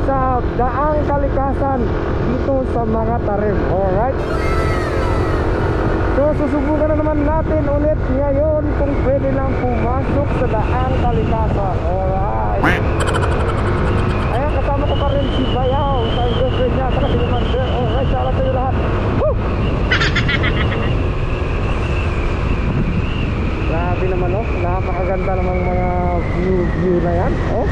sa Daang Kalikasan dito sa mga tarim. Alright, so susubukan na naman natin ulit ngayon kung pwede lang pumasok sa Daang Kalikasan. Alright, ayan, kasama ko pa rin si Bayaw sa girlfriend niya, saka si Commander. Alright, shout out sa inyo lahat. Woo! Grabe naman, oh, napakaganda namang mga view na yan. Oh,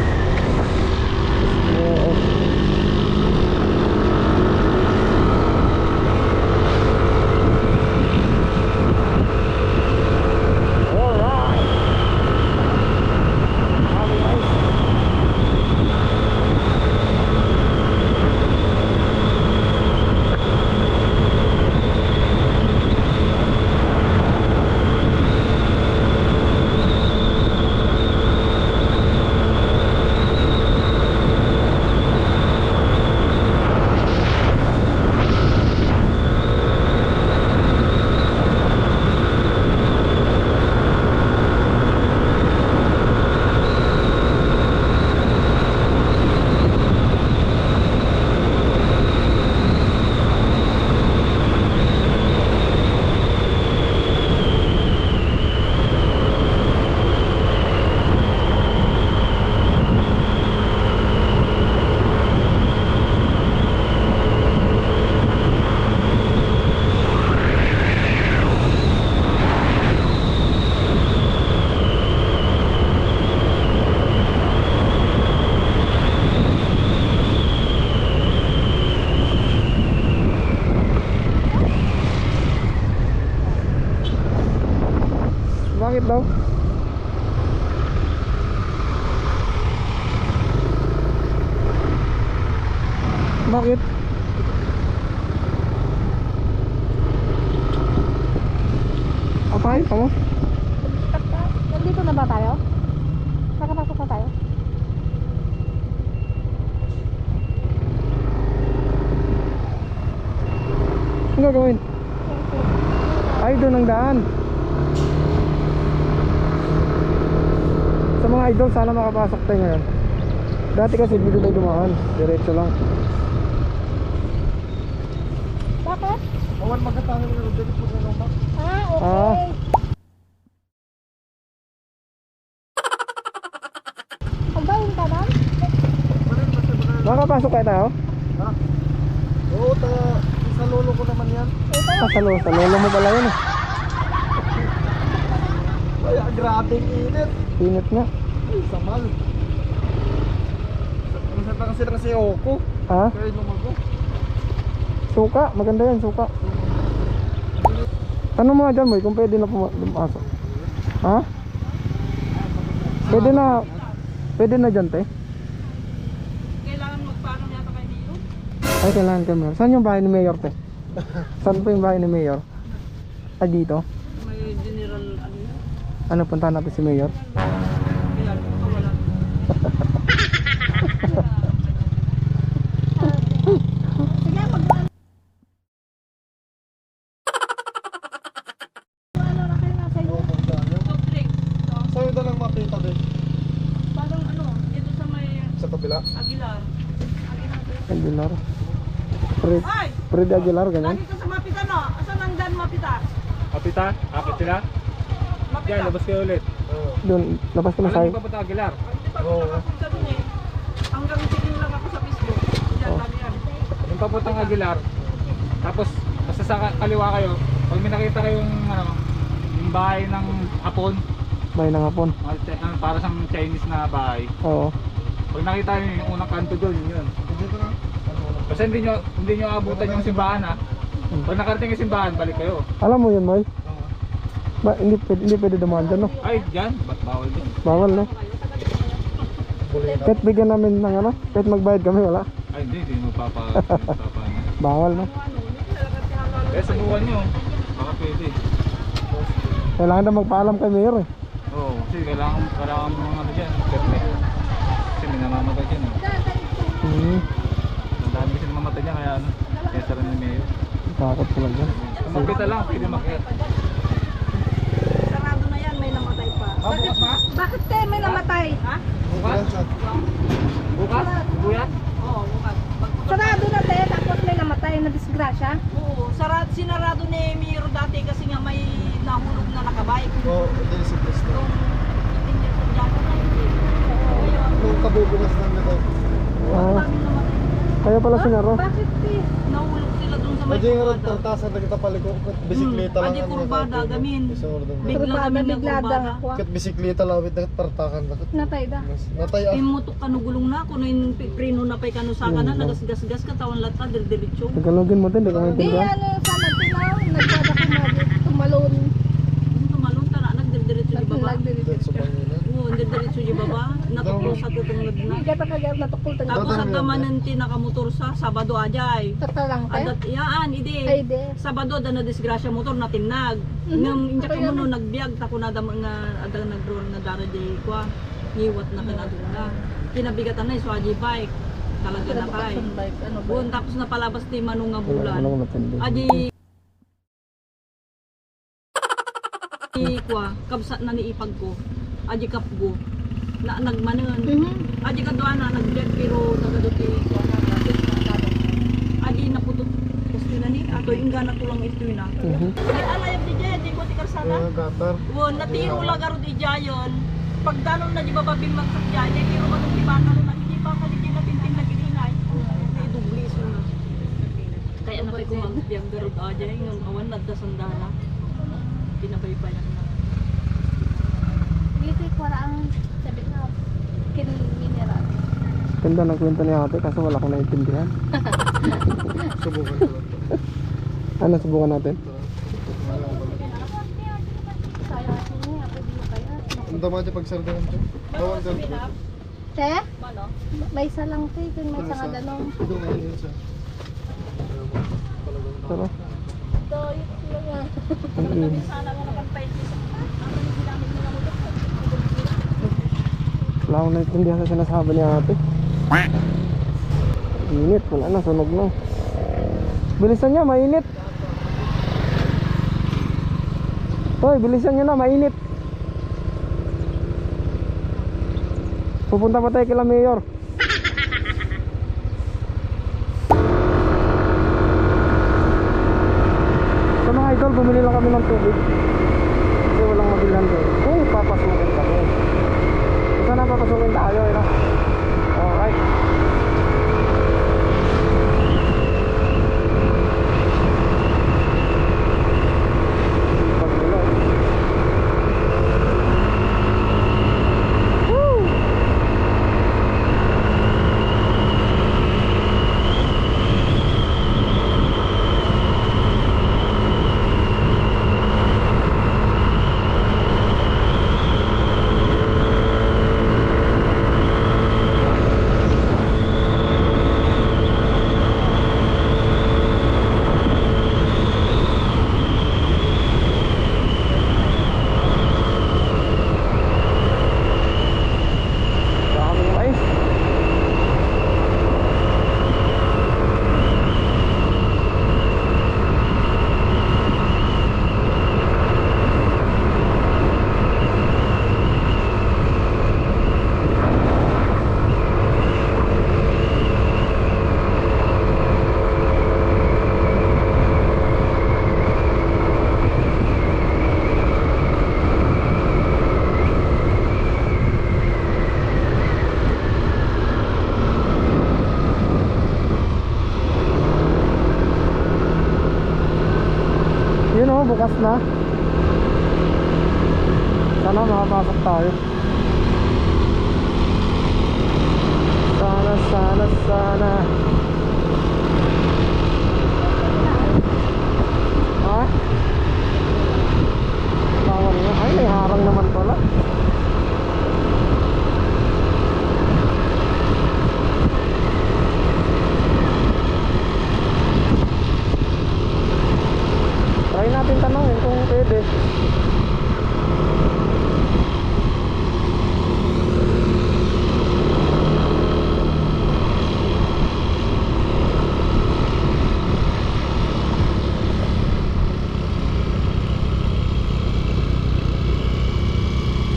bakit daw? Bakit? Apay, kamu? Nandito na ba tayo? Nakapasok na tayo? Ano gagawin? Ay, doon ang daan. Sa mga idol, sana makapasok tayo ngayon. Dati kasi dito tayo dumaan, diretso lang. Bakit? Awan magkatangin na dito po sa lomba. Okay. Hanggang ka na? Makapasok kayo tayo? Ha? Oo, sa lolo ko naman yan. Sa lolo mo pala yun eh. Ay, grabing init. Init nga. Ay, samal. Masarap kasi na kasi ako. Ha? Kaya lumago. Suka, maganda yan, suka. Tanong mga dyan, boy, kung pwede na pumasok. Ha? Pwede na dyan, te? Kailangan magpaano yata kayo dito? Ay, kailangan kami. Saan yung bahay ni Mayor, te? Saan po yung bahay ni Mayor? Ah, dito? May general ano yun? Ano, puntahan natin si Mayor? Kailangan ko wala. Sige, ano na kayo nasa iyo? Soft drink. Sa'yo na lang mapita din. Parang ano, ito sa may Sa kabila. Aguilar. Aguilar. Ay! Fred Aguilar, ganyan? Lagi ka sa Mapita, no? Asan ang Dan Mapita? Kapita? Kapit sila? Mapita. Yan, labas kayo ulit. Oo. Doon, labas ka na Alam sa'yo. mo pa punta Aguilar? Hindi pa ako nakapunta dun eh. Hanggang tingin lang ako sa Facebook. Diyan, lagi yan. Yung papuntang Aguilar. Tapos, basta sa kaliwa kayo, pag may nakita kayong ano, yung bahay ng Hapon, Bahay ng hapon. para sa Chinese na bahay. Oo. Pag nakita nyo yung unang kanto doon, yun. Dito na. Kasi hindi nyo abutan yung simbahan ha. Pag nakarating yung simbahan, balik kayo. Alam mo yun, boy? Hindi pwede dumaan dyan, no? Ay, dyan, ba't bawal din? Bawal, no? Kahit bigyan namin ng ano, kahit magbayad kami, wala. Ay, hindi mo Bawal, no? Kaya subukan nyo, baka pwede. Kailangan na magpaalam kay Mayor, eh. Oo, kasi kailangan mo ano dyan, permit. Kasi may namamatay dyan eh. Ang dami kasi namamatay dyan, kaya ano, kaya sara ng mayor. Takot sila dyan. Magpita lang, pwede makiat. Sarado na yan, may namatay pa. Bukas ba? Bakit te, may namatay? Ha? Bukas? Bukas? Bukas? Oo. Sarado na te, tapos may namatay na disgrasya. Oo, sinarado ni Miro dati kasi nga may nahulog na nakabike. Oo, ito yung siklis na. Yung hindi ko dyan na hindi. Ngayon, Nung kabubukas lang nito. Ah, dami namatay. kaya pala sinaro. Bakit te? Nahulog sila dun sa may Medyo yung kurbada. tartasan na kita paliko. Bisikleta lang. Adi kurbada, gamin. Isang ordong. Bigla Kurbada, kami biglada nagbabada. ako. Kat bisikleta lawit na tartakan na. Natay da. Natay ah. Imutok ka no gulong na, kuno yung prino na pa'y kanusakan na, nagasgas-gas ka, tawan lata, dir-diretso. Tagalogin mo din, di ko Di maintindihan. ano, sana tinaw, nagdada ko na tumalon. Tumalon ta na, nagdir-diretso di baba. Diretso pa nila. Oo, nagdir-diretso di baba. Natuklo sa tutungod na. Hindi ka kagaya natukul tanga. Tapos ang tamanan nakamotor sa Sabado ajay. Tatalang te. Adat iyaan, Ay idi. de. Sabado da na disgrasya motor na tinag. Ngam injak mo no nagbiag ta ko na da nga ada nagdrone na dara di kwa. Niwat na kanaduna. Kinabigatan na so aji bike. Talaga na kay. Ano ba? Buon tapos napalabas ti manong nga Wala bulan. ko matindi. Aji kwa kabsa na ni ipag ko. Aji kapgo. Na nagmanon. Aji kadwa na nagbiag pero nagaduti ko na aji naputot. Kasi na ni ato ingana ko lang ito na. Ay alayap di jay di ko ti karsana. Gatar. Wo natiro la garo di jayon. Pagdanon na di bababin man sa jay pero man di ba karon na di ba ka di na tintin na gininay. Ay dubli so na. Kaya na kay ko magbiag garo ajay ng awan nadda sandala. Pinabaybayan na. Dito ko ang sabi na mineral. Ganda ng kwento ni ate, kaso wala ko naintindihan. Subukan ko lang. Ano, subukan natin? Sayang ako niya, pwede mo kaya. Ang dama dyan pagsardahan dyan. Bawal dyan. Te? Mano? May isa lang te, kung may isa nga danong. Ito ngayon yun siya. Tara. Ito, yun lang nga. Ang init. Sana nga nakanpay sa Wala akong naintindihan sa sinasabi ni ate. Init, wala na, sunog na. Bilisan niya, mainit. Hoy, bilisan niyo na, mainit. Pupunta pa tayo kila Mayor. So mga idol, bumili lang kami ng tubig. Kasi walang mabilhan doon. Kung papasukin kami. So sana papasukin tayo, you know? Alright. Pagbulo. Woo! Daming mais. Yun o, bukas na. Sana makapasok tayo. Sana, sana, sana. Ha? Bawal nga. Ay, may harang naman pala. Try natin tanongin kung pwede.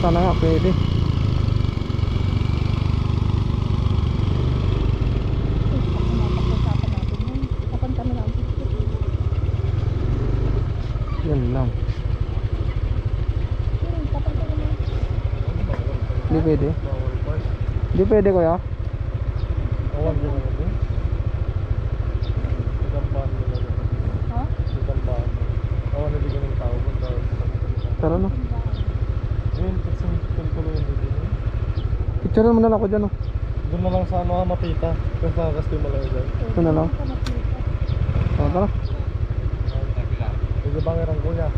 Sana nga pwede. Hindi pwede. Bawal pa. Hindi pwede kuya. Bawal din ako din. Itambahan mo lang. Ha? Itambahan mo. Bawal na bigyan ng tao. Bawal sa mga. Tara na. Ngayon, kasi tultuloy din din. Picture mo na lang ako dyan oh. Doon na lang sa ano, mapita. Kasi nakakas yung malaki dyan. Ito na lang. Tara, tara. Sige bang irang kuya.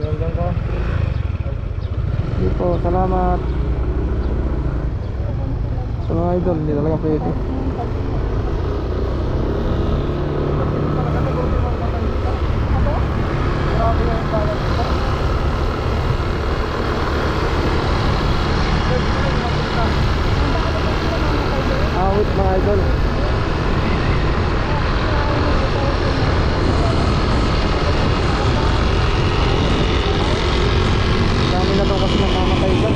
Sige lang ka. Hindi po, salamat. Sa mga idol, hindi talaga pwede. Awit mga idol. Dami na daw kasi namamatay dyan.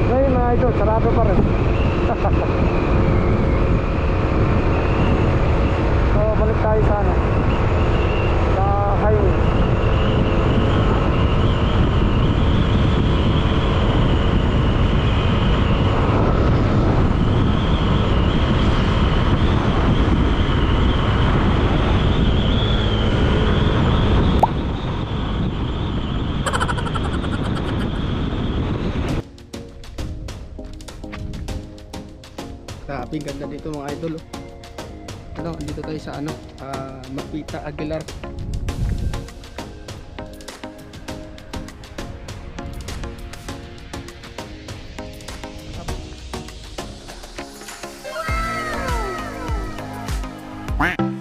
Ngayon mga idol, sarado pa rin. So balik tayo sa ano, sa highway. Grabe, ganda dito mga idol oh. Ano, dito tayo sa ano, Mapita Aguilar. Quack.